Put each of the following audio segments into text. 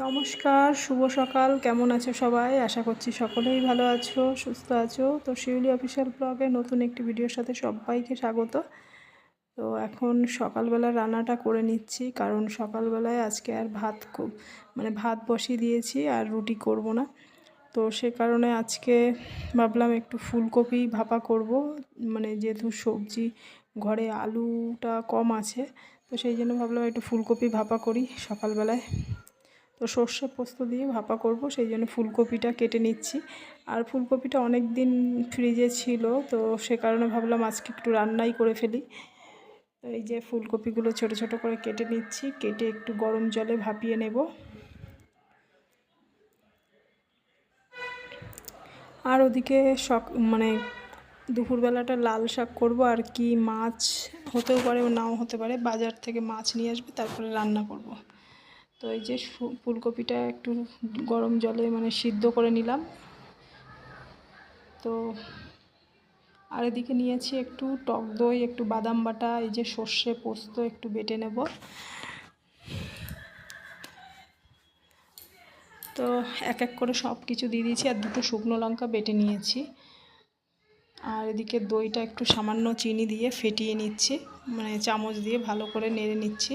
নমস্কার, শুভ সকাল। কেমন আছো সবাই? আশা করছি সকলেই ভালো আছো, সুস্থ আছো। তো শিউলি অফিসিয়াল ব্লগে নতুন একটি ভিডিওর সাথে সবাইকে স্বাগত। তো এখন সকালবেলা রান্নাটা করে নিচ্ছি, কারণ সকালবেলায় আজকে আর ভাত বসিয়ে দিয়েছি আর রুটি করব না। তো সে কারণে আজকে ভাবলাম একটু ফুলকপি ভাপা করব, যেহেতু সবজি ঘরে আলুটা কম আছে, তো সেই জন্য ভাবলাম একটু ফুলকপি ভাপা করি সকালবেলায়। তো সর্ষে পোস্ত দিয়ে ভাপা করব, সেই জন্য ফুলকপিটা কেটে নিচ্ছি। আর ফুলকপিটা অনেক দিন ফ্রিজে ছিল, তো সে কারণে ভাবলাম আজকে একটু রান্নাই করে ফেলি। তো এই যে ফুলকপিগুলো ছোট ছোট করে কেটে নিচ্ছি, কেটে একটু গরম জলে ভাপিয়ে নেব। আর ওদিকে দুপুরবেলাটা লাল শাক করব, আর কি মাছ হতেও পারে নাও হতে পারে, বাজার থেকে মাছ নিয়ে আসবে, তারপরে রান্না করব। তো এই যে ফুলকপিটা একটু গরম জলে সিদ্ধ করে নিলাম। তো আর এদিকে নিয়েছি একটু টক দই, একটু বাদাম বাটা, এই যে সর্ষে পোস্ত একটু বেটে নেব। তো এক এক করে সব কিছু দিয়ে দিয়েছি, আর দুটো শুকনো লঙ্কা বেটে নিয়েছি। আর এদিকে দইটা একটু সামান্য চিনি দিয়ে ফেটিয়ে নিচ্ছি, চামচ দিয়ে ভালো করে নেড়ে নিচ্ছি।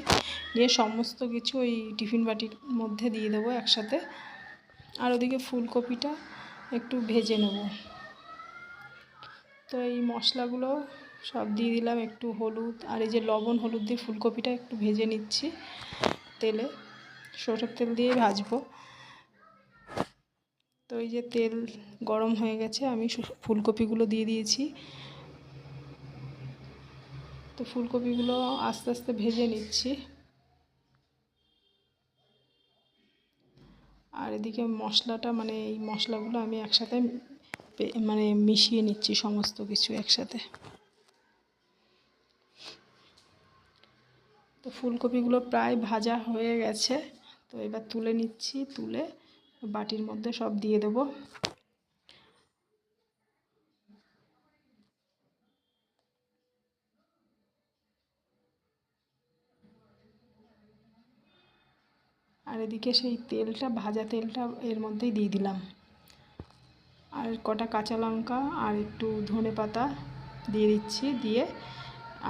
নিয়ে সমস্ত কিছু ওই টিফিন বাটির মধ্যে দিয়ে দেবো একসাথে। আর ওদিকে ফুলকপিটা একটু ভেজে নেব। তো এই মশলাগুলো সব দিয়ে দিলাম, একটু হলুদ আর এই যে লবণ হলুদ দিয়ে ফুলকপিটা একটু ভেজে নিচ্ছি তেলে, সরষের তেল দিয়ে ভাজবো। তো এই যে তেল গরম হয়ে গেছে, আমি ফুলকপিগুলো দিয়ে দিয়েছি। তো ফুলকপিগুলো আস্তে আস্তে ভেজে নিচ্ছি। আর এদিকে মশলাটা এই মশলাগুলো আমি একসাথে মিশিয়ে নিচ্ছি সমস্ত কিছু একসাথে। তো ফুলকপিগুলো প্রায় ভাজা হয়ে গেছে, তো এবার তুলে নিচ্ছি, তুলে বাটির মধ্যে সব দিয়ে দেব। আর এদিকে সেই তেলটা, ভাজা তেলটা এর মধ্যেই দিয়ে দিলাম, আর কটা কাঁচা লঙ্কা আর একটু ধনে পাতা দিয়ে দিচ্ছি। দিয়ে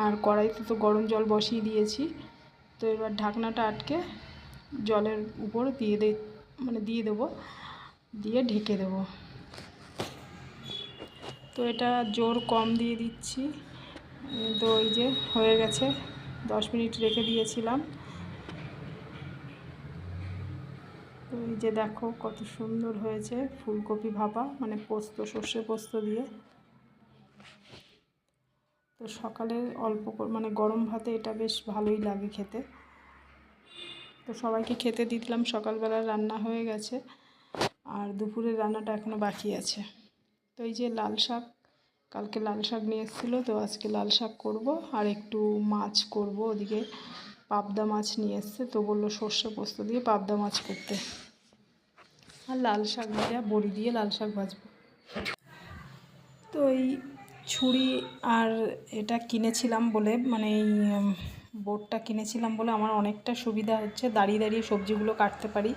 আর কড়াইতে তো গরম জল বসিয়ে দিয়েছি, তো এবার ঢাকনাটা আটকে জলের উপর দিয়ে দেবো, দিয়ে ঢেকে দেবো। তো এটা জোর কম দিয়ে দিচ্ছি। তো এই যে হয়ে গেছে, 10 মিনিট রেখে দিয়েছিলাম। তো এই যে দেখো কত সুন্দর হয়েছে ফুলকপি ভাপা, সর্ষে পোস্ত দিয়ে। তো সকালে অল্প গরম ভাতে এটা বেশ ভালোই লাগে খেতে। তো সবাইকে খেতে দিলাম, সকালবেলা রান্না হয়ে গেছে, আর দুপুরের রান্নাটা এখনও বাকি আছে। তো এই যে লাল শাক, কালকে লাল শাক নিয়ে এসেছিলো, তো আজকে লাল শাক করব, আর একটু মাছ করব। ওদিকে পাবদা মাছ নিয়ে এসছে, তো বললো সর্ষে পোস্ত দিয়ে পাবদা মাছ করতে। আর লাল শাক ভাজা, বড়ি দিয়ে লাল শাক ভাজবো। তো এই ছুরি আর এটা কিনেছিলাম বলে, এই বোর্ডটা কিনেছিলাম বলে আমার অনেকটা সুবিধা হচ্ছে, দাঁড়িয়ে দাঁড়িয়ে সবজিগুলো কাটতে পারি।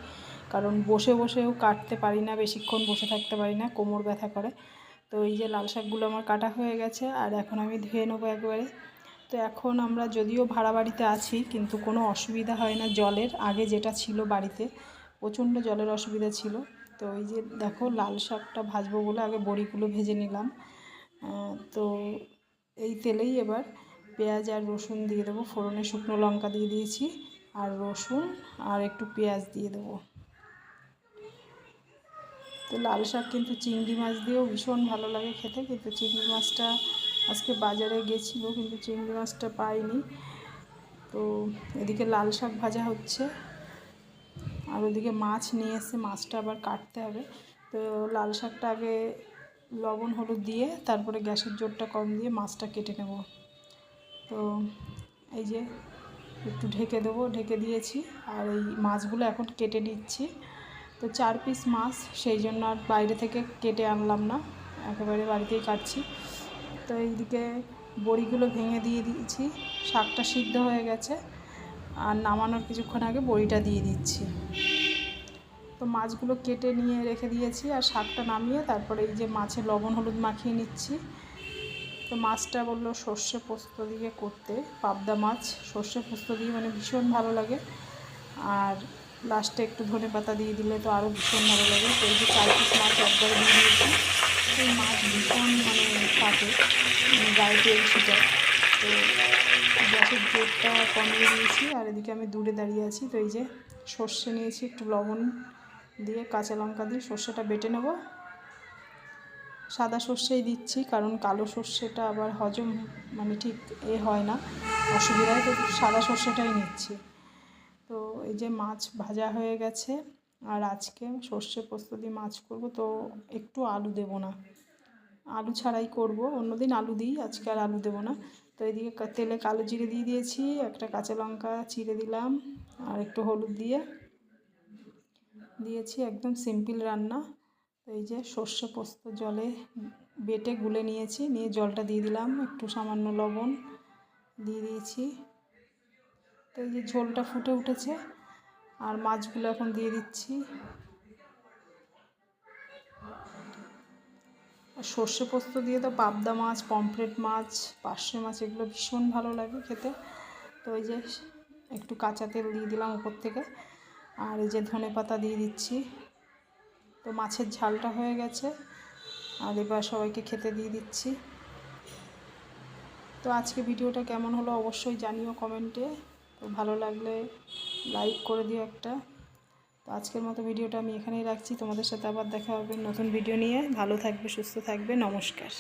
কারণ বসে বসেও কাটতে পারি না, বেশিক্ষণ বসে থাকতে পারি না, কোমর ব্যথা করে। তো এই যে লাল শাকগুলো আমার কাটা হয়ে গেছে, আর এখন আমি ধুয়ে নেবো একবারে। তো এখন আমরা যদিও ভাড়া বাড়িতে আছি, কিন্তু কোনো অসুবিধা হয় না জলের। আগে যেটা ছিল বাড়িতে, প্রচণ্ড জলের অসুবিধা ছিল। তো এই যে দেখো লাল শাকটা ভাজবো বলে আগে বড়িগুলো ভেজে নিলাম। তো এই তেলেই এবার পেঁয়াজ আর রসুন দিয়ে দেবো, ফোড়নে শুকনো লঙ্কা দিয়ে দিয়েছি, আর রসুন আর একটু পেঁয়াজ দিয়ে দেবো। তো লাল শাক কিন্তু চিংড়ি মাছ দিয়েও ভীষণ ভালো লাগে খেতে, কিন্তু চিংড়ি মাছটা আজকে বাজারে গেছিলো, কিন্তু চিংড়ি মাছটা পাইনি। তো এদিকে লাল শাক ভাজা হচ্ছে, আর ওদিকে মাছ নিয়ে এসে মাছটা আবার কাটতে হবে। তো লাল শাকটা আগে লবণ হলুদ দিয়ে, তারপরে গ্যাসের জোরটা কম দিয়ে মাছটা কেটে নেব। তো এই যে একটু ঢেকে দেবো, ঢেকে দিয়েছি। আর এই মাছগুলো এখন কেটে নিচ্ছি। তো 4 পিস মাছ, সেই জন্য আর বাইরে থেকে কেটে আনলাম না, একেবারে বাড়িতেই কাটছি। তো এইদিকে বড়িগুলো ভেঙে দিয়ে দিয়েছি, শাকটা সিদ্ধ হয়ে গেছে, আর নামানোর কিছুক্ষণ আগে বড়িটা দিয়ে দিচ্ছি। তো মাছগুলো কেটে নিয়ে রেখে দিয়েছি, আর শাকটা নামিয়ে তারপরে এই যে মাছে লবণ হলুদ মাখিয়ে নিচ্ছি। তো মাছটা বললো সর্ষে পোস্ত দিয়ে করতে, পাবদা মাছ সর্ষে পোস্ত দিয়ে মানে ভীষণ ভালো লাগে, আর লাস্টে একটু ধনেপাতা দিয়ে দিলে তো আরও ভীষণ ভালো লাগে। তো এই যে 4 পিস মাছ একবারে দিয়ে দিয়েছি। এই মাছ ভীষণ মানে কাটে, গায়ে তেল ছিটায়। তো গ্যাসের জোরটা কমিয়ে দিয়েছি, আর এদিকে আমি দূরে দাঁড়িয়ে আছি। তো এই যে সর্ষে নিয়েছি, একটু লবণ দিয়ে কাঁচা লঙ্কা দিয়ে সর্ষেটা বেটে নেব। সাদা সর্ষেই দিচ্ছি, কারণ কালো সর্ষেটা আবার হজম মানে ঠিক হয় না, অসুবিধায়, তো সাদা সর্ষেটাই নিচ্ছি। তো এই যে মাছ ভাজা হয়ে গেছে, আর আজকে সর্ষে পোস্ত দিয়ে মাছ করব, তো একটু আলু দেব না, আলু ছাড়াই করব। অন্যদিন আলু দিই, আজকে আর আলু দেবো না। তো এদিকে তেলে কালো জিরে দিয়ে দিয়েছি, একটা কাঁচা লঙ্কা চিড়ে দিলাম, আর একটু হলুদ দিয়ে দিয়েছি। একদম সিম্পল রান্না। তো এই যে সর্ষে পোস্ত জলে বেটে গুলে নিয়েছি, নিয়ে জলটা দিয়ে দিলাম, একটু সামান্য লবণ দিয়ে দিয়েছি। তো এই যে ঝোলটা ফুটে উঠেছে, আর মাছগুলো এখন দিয়ে দিচ্ছি। সর্ষে পোস্ত দিয়ে তো পাবদা মাছ, পমফ্রেট মাছ, পার্শে মাছ এগুলো ভীষণ ভালো লাগে খেতে। তো এই যে একটু কাঁচা তেল দিয়ে দিলাম উপর থেকে, আর এই যে ধনেপাতা দিয়ে দিচ্ছি। তো মাছের ঝালটা হয়ে গেছে, আর এবার সবাইকে খেতে দিয়ে দিচ্ছি। তো আজকে ভিডিওটা কেমন হলো অবশ্যই জানিও কমেন্টে। তো ভালো লাগলে লাইক করে দিও একটা। তো আজকের মতো ভিডিওটা আমি এখানেই রাখছি, তোমাদের সাথে আবার দেখা হবে নতুন ভিডিও নিয়ে। ভালো থাকবে, সুস্থ থাকবে, নমস্কার।